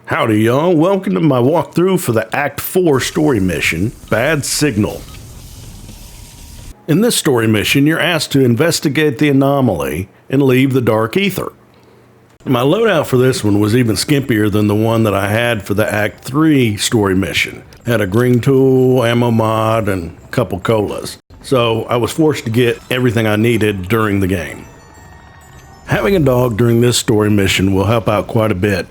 Howdy y'all, welcome to my walkthrough for the Act 4 story mission, Bad Signal. In this story mission, you're asked to investigate the anomaly and leave the Dark Ether. My loadout for this one was even skimpier than the one that I had for the Act 3 story mission. I had a green tool, ammo mod, and a couple colas. So I was forced to get everything I needed during the game. Having a dog during this story mission will help out quite a bit.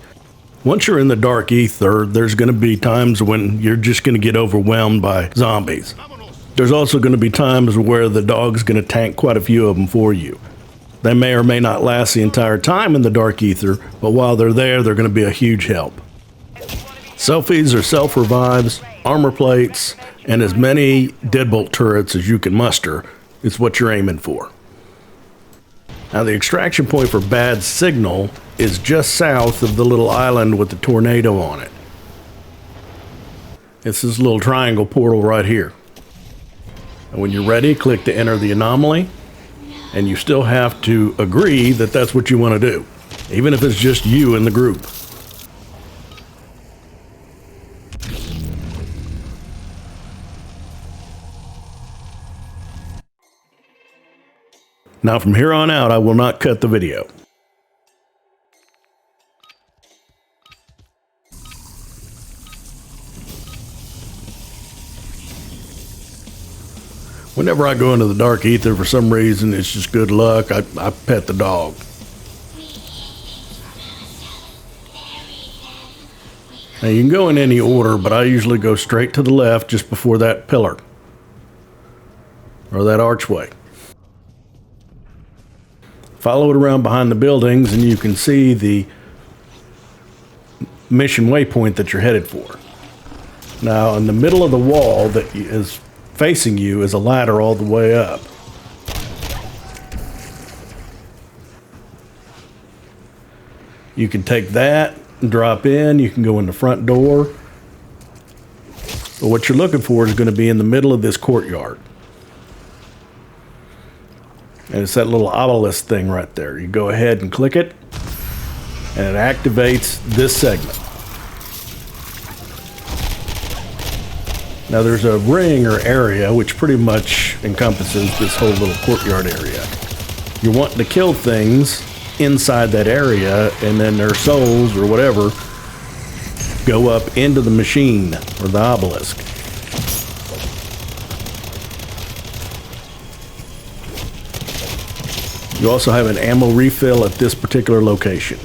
Once you're in the Dark Ether, there's going to be times when you're just going to get overwhelmed by zombies. There's also going to be times where the dog's going to tank quite a few of them for you. They may or may not last the entire time in the Dark Ether, but while they're there, they're going to be a huge help. Selfies or self-revives, armor plates, and as many deadbolt turrets as you can muster is what you're aiming for. Now the extraction point for Bad Signal is just south of the little island with the tornado on it. It's this little triangle portal right here. And when you're ready, click to enter the anomaly, and you still have to agree that that's what you want to do, even if it's just you in the group. Now from here on out, I will not cut the video. Whenever I go into the Dark Ether, for some reason, it's just good luck. I pet the dog. Now you can go in any order, but I usually go straight to the left just before that pillar. Or that archway. Follow it around behind the buildings and you can see the mission waypoint that you're headed for. Now in the middle of the wall that is facing you is a ladder all the way up. You can take that and drop in. You can go in the front door. But what you're looking for is going to be in the middle of this courtyard. And it's that little Obelis thing right there. You go ahead and click it, and it activates this segment. Now there's a ring or area which pretty much encompasses this whole little courtyard area. You're wanting to kill things inside that area, and then their souls or whatever go up into the machine or the obelisk. You also have an ammo refill at this particular location.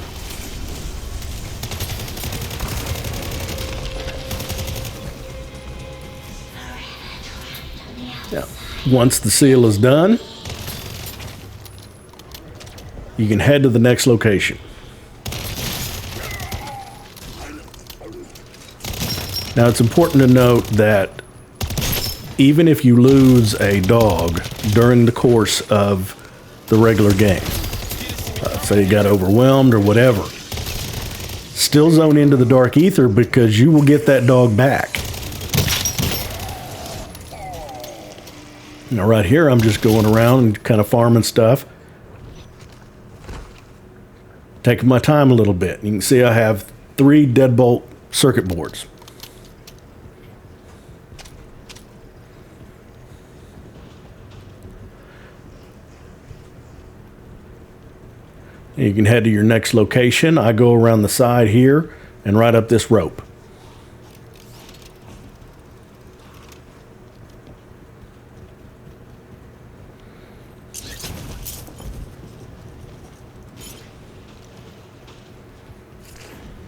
Now, once the seal is done, you can head to the next location. Now, it's important to note that even if you lose a dog during the course of the regular game, say you got overwhelmed or whatever, still zone into the Dark Ether because you will get that dog back. Now right here I'm just going around and kind of farming stuff, taking my time a little bit. You can see I have 3 deadbolt circuit boards. You can head to your next location. I go around the side here and right up this rope.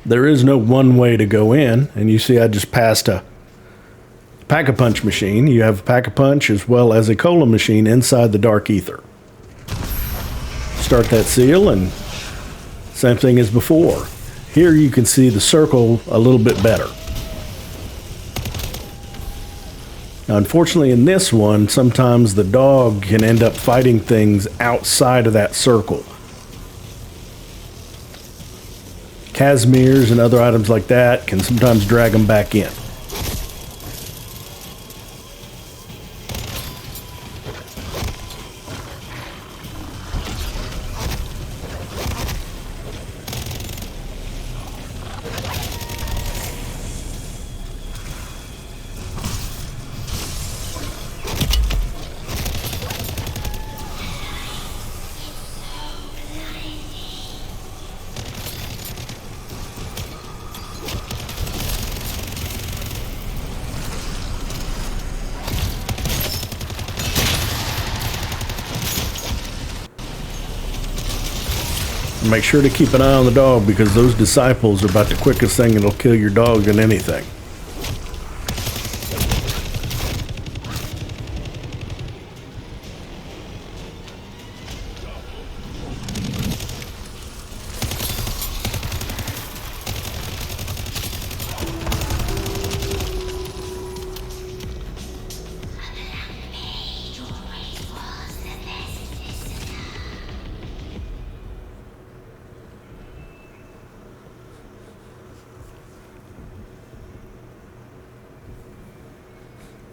There is no one way to go in, and you see I just passed a pack-a-punch machine. You have a pack-a-punch as well as a cola machine inside the Dark Ether. Start that seal and same thing as before. Here you can see the circle a little bit better. Now unfortunately in this one, sometimes the dog can end up fighting things outside of that circle. Casimirs and other items like that can sometimes drag them back in. make sure to keep an eye on the dog because those disciples are about the quickest thing that'll kill your dog than anything.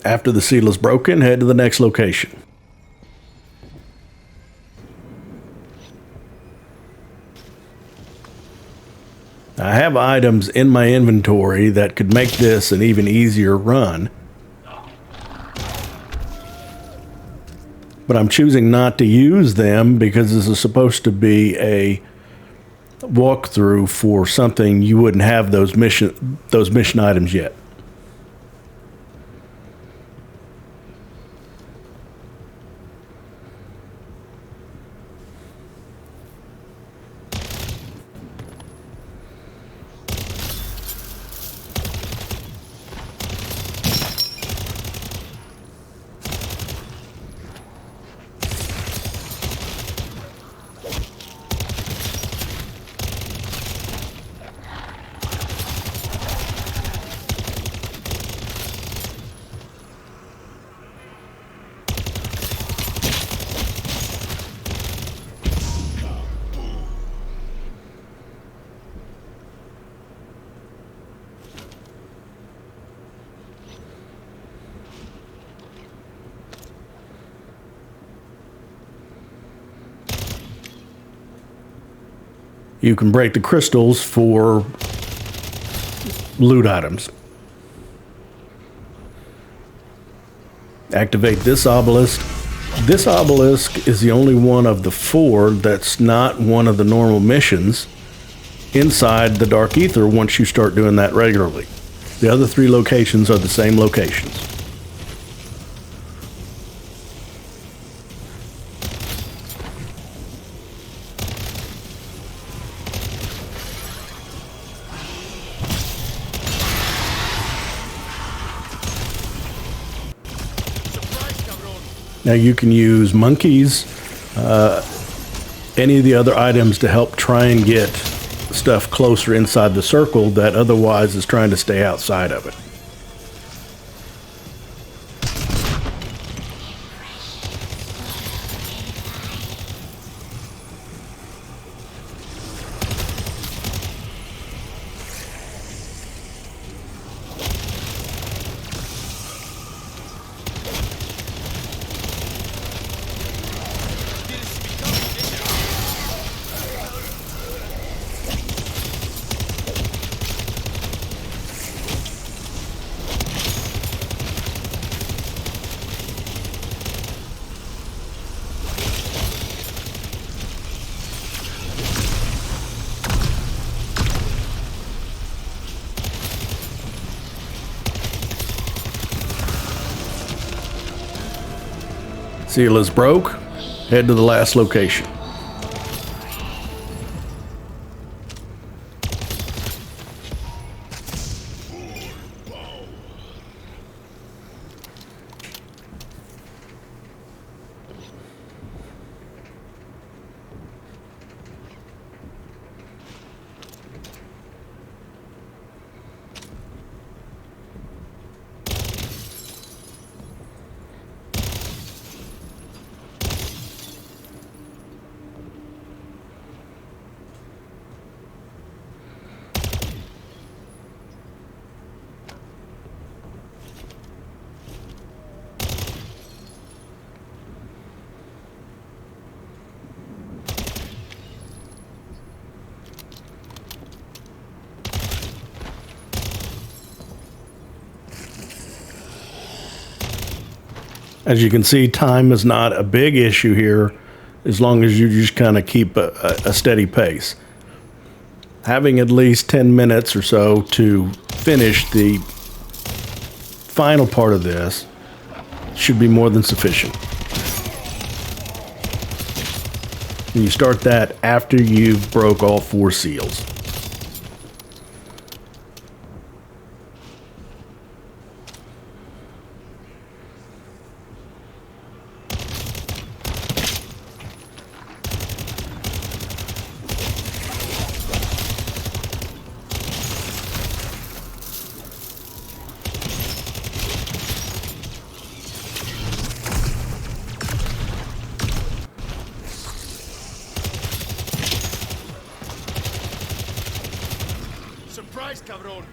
After the seal is broken, head to the next location. I have items in my inventory that could make this an even easier run, but I'm choosing not to use them because this is supposed to be a walkthrough for something you wouldn't have those mission items yet. You can break the crystals for loot items. Activate this obelisk. This obelisk is the only one of the 4 that's not one of the normal missions inside the Dark Ether once you start doing that regularly. The other 3 locations are the same locations. Now you can use monkeys, any of the other items to help try and get stuff closer inside the circle that otherwise is trying to stay outside of it. Seal is broke. Head to the last location. As you can see, time is not a big issue here as long as you just kind of keep a steady pace. Having at least 10 minutes or so to finish the final part of this should be more than sufficient. And you start that after you've broke all 4 seals. Surprise, cabrón!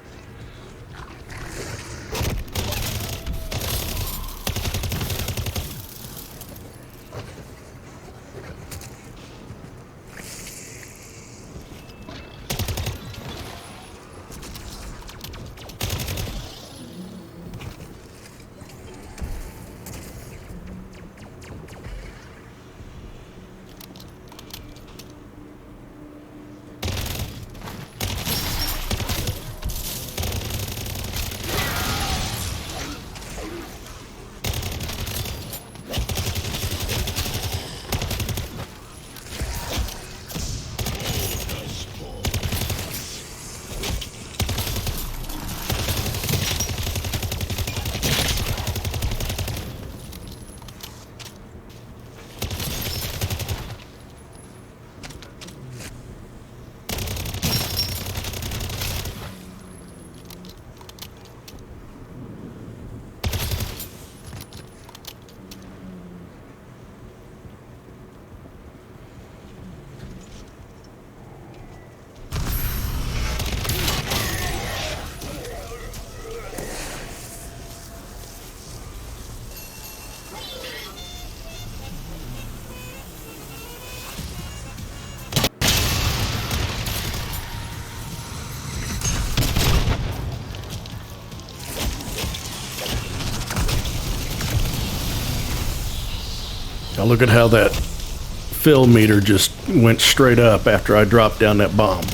Now look at how that fill meter just went straight up after I dropped down that bomb.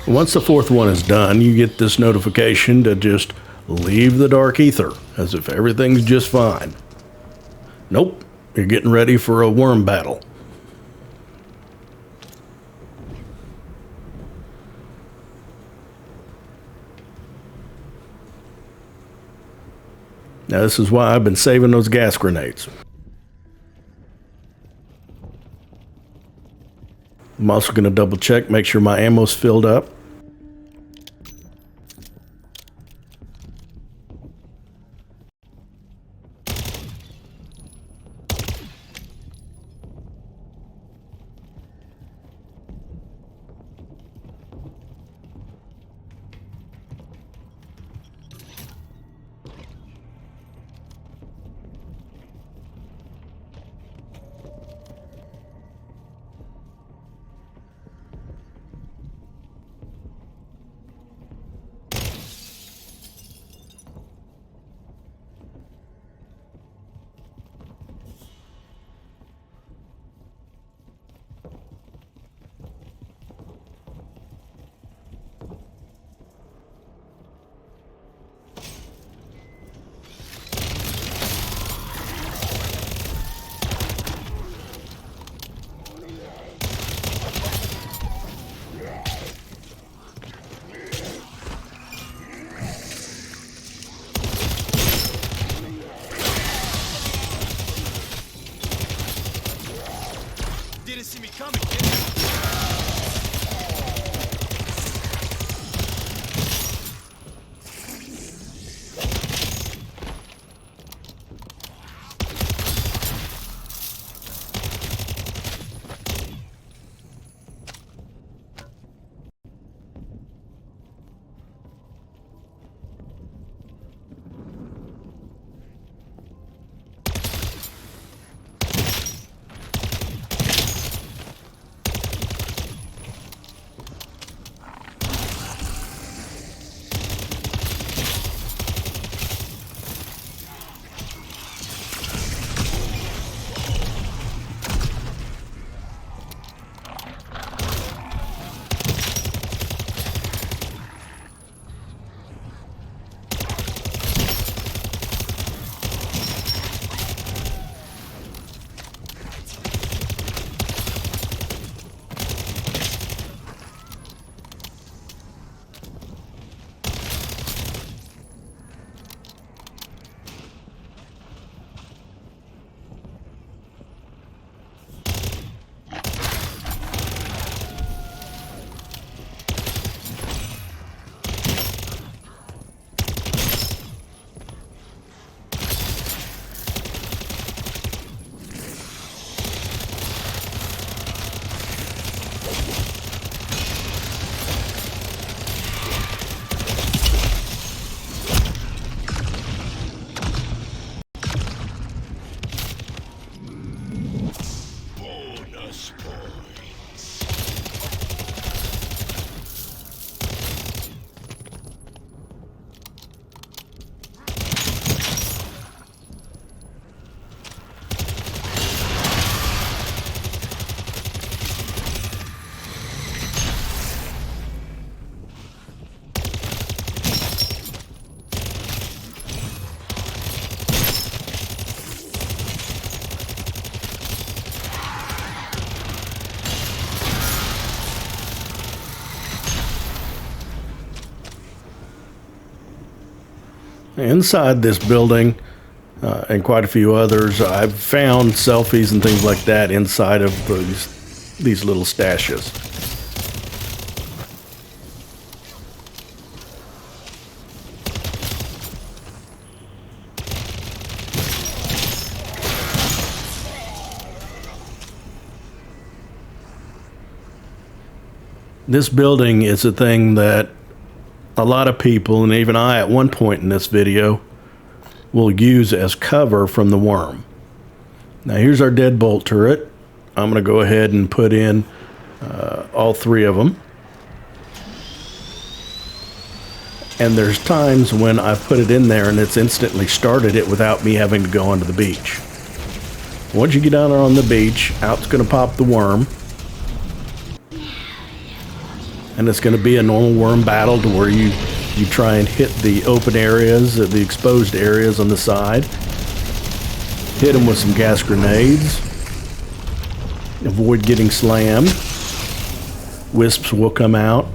Once the 4th one is done, you get this notification to just leave the dark ether, as if everything's just fine. Nope, you're getting ready for a worm battle. Now this is why I've been saving those gas grenades. I'm also going to double check, make sure my ammo's filled up. Inside this building and quite a few others, I've found selfies and things like that inside of these little stashes. This building is a thing that a lot of people, and even I at one point in this video, will use as cover from the worm. Now here's our deadbolt turret. I'm going to go ahead and put in all three of them. And there's times when I've put it in there and it's instantly started it without me having to go onto the beach. Once you get down there on the beach, out's going to pop the worm. And it's going to be a normal worm battle to where you try and hit the open areas, the exposed areas on the side. Hit them with some gas grenades. Avoid getting slammed. Wisps will come out.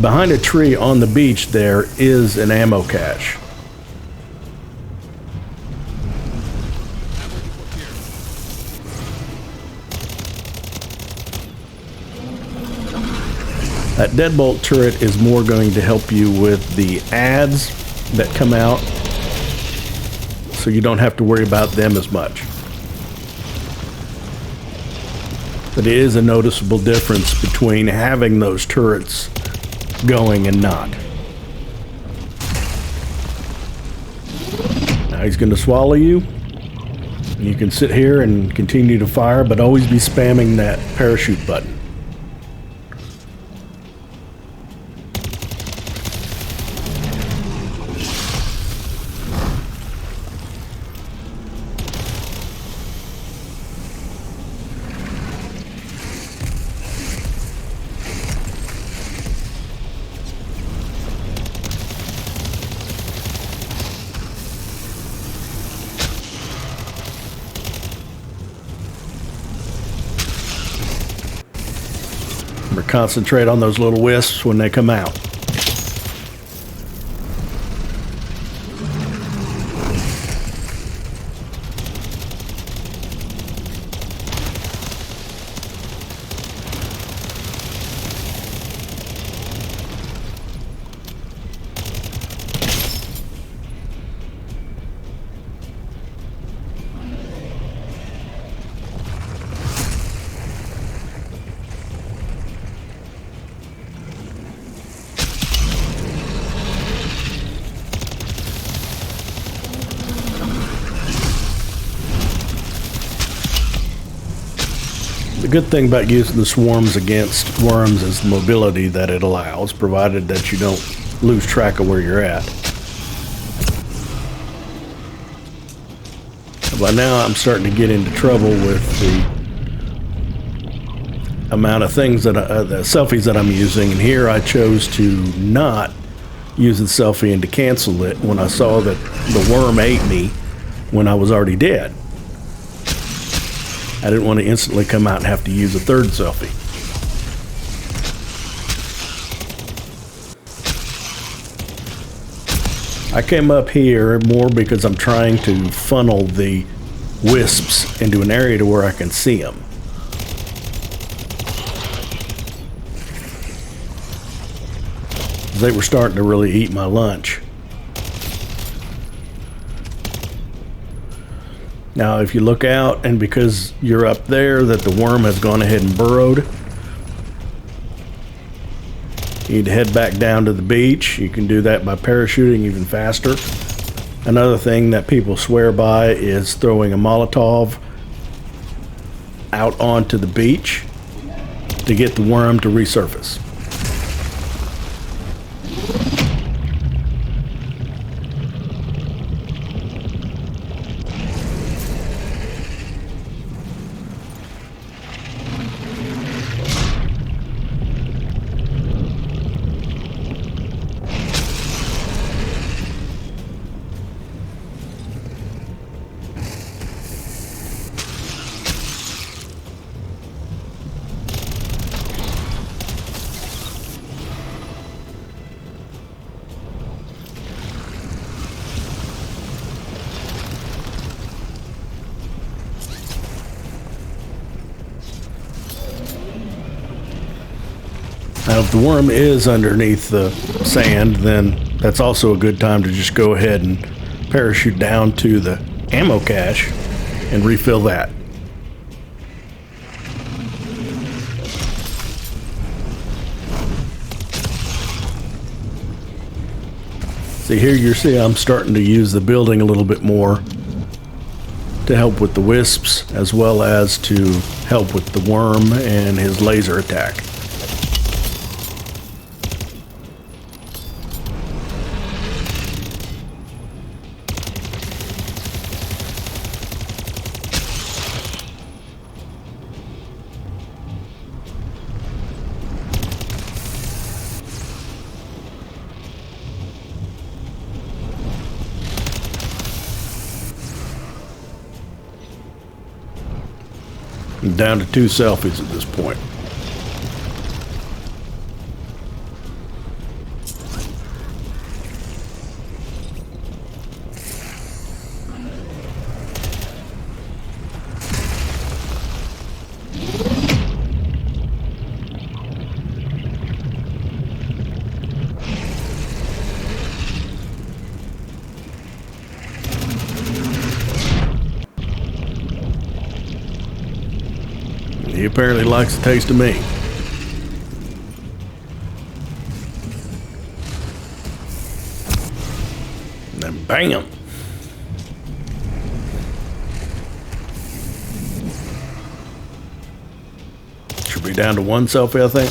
Behind a tree on the beach there is an ammo cache. That deadbolt turret is more going to help you with the ads that come out, so you don't have to worry about them as much. But it is a noticeable difference between having those turrets going and not. Now he's going to swallow you. You can sit here and continue to fire, but always be spamming that parachute button. Concentrate on those little wisps when they come out. The good thing about using the swarms against worms is the mobility that it allows, provided that you don't lose track of where you're at. By now I'm starting to get into trouble with the amount of things that the selfies that I'm using, and here I chose to not use the selfie and to cancel it when I saw that the worm ate me when I was already dead. I didn't want to instantly come out and have to use a third selfie. I came up here more because I'm trying to funnel the wisps into an area to where I can see them. They were starting to really eat my lunch. Now, if you look out, and because you're up there, that the worm has gone ahead and burrowed, you need to head back down to the beach. You can do that by parachuting even faster. Another thing that people swear by is throwing a Molotov out onto the beach to get the worm to resurface. Now, if the worm is underneath the sand, then that's also a good time to just go ahead and parachute down to the ammo cache and refill that. See here, you see I'm starting to use the building a little bit more to help with the wisps, as well as to help with the worm and his laser attack. I'm down to 2 selfies at this point. He apparently likes the taste of me. And then bam! Should be down to 1 selfie, I think.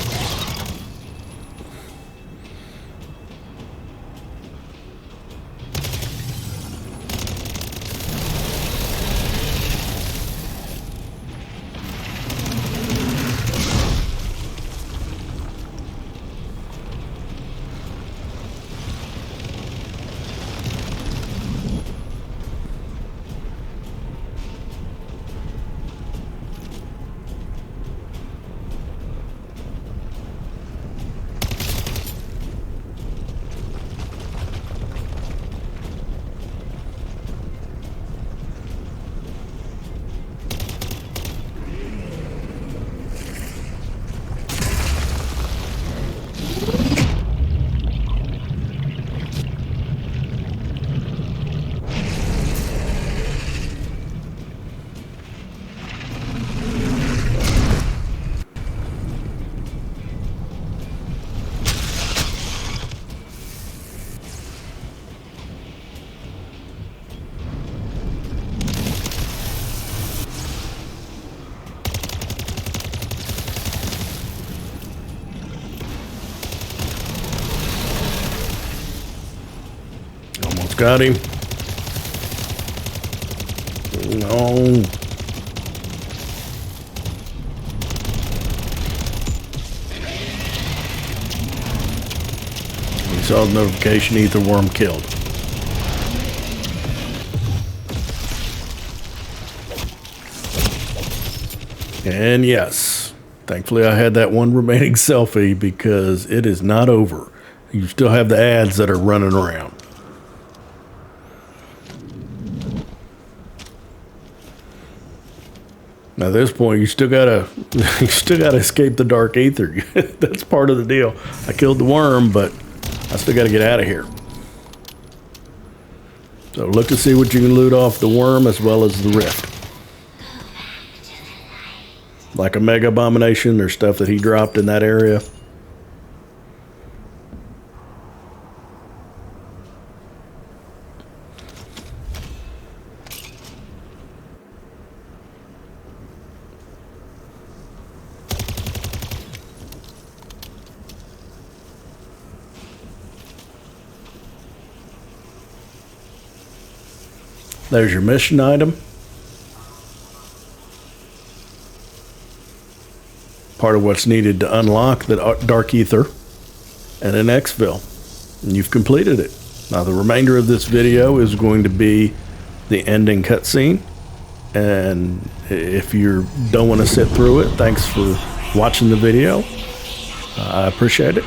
Got him. No. We saw the notification, ether worm killed. And yes, thankfully I had that one remaining selfie because it is not over. You still have the ads that are running around. Now at this point, you still gotta escape the dark ether. That's part of the deal. I killed the worm, but I still gotta get out of here. So look to see what you can loot off the worm as well as the rift. Like a mega abomination or stuff that he dropped in that area. There's your mission item. Part of what's needed to unlock the Dark Ether and an exfil. And you've completed it. Now the remainder of this video is going to be the ending cutscene. And if you don't want to sit through it, thanks for watching the video. I appreciate it.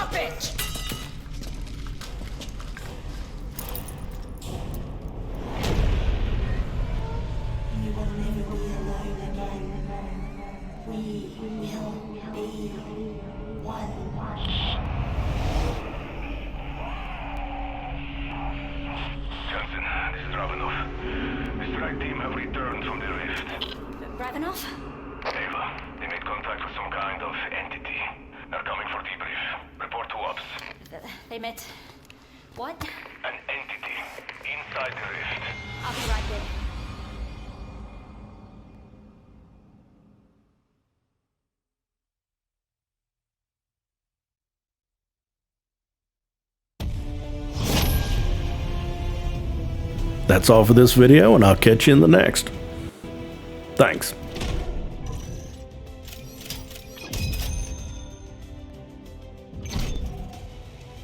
of a bitch! You will never be alone again. We will be one. Johnson, this is Ravenov. The strike team have returned from the rift. Ravenov? Ava, they made contact with some kind of entity. They're coming for debrief. Report to ops. They met... what? An entity inside the rift. I'll be right there. That's all for this video, and I'll catch you in the next. Thanks.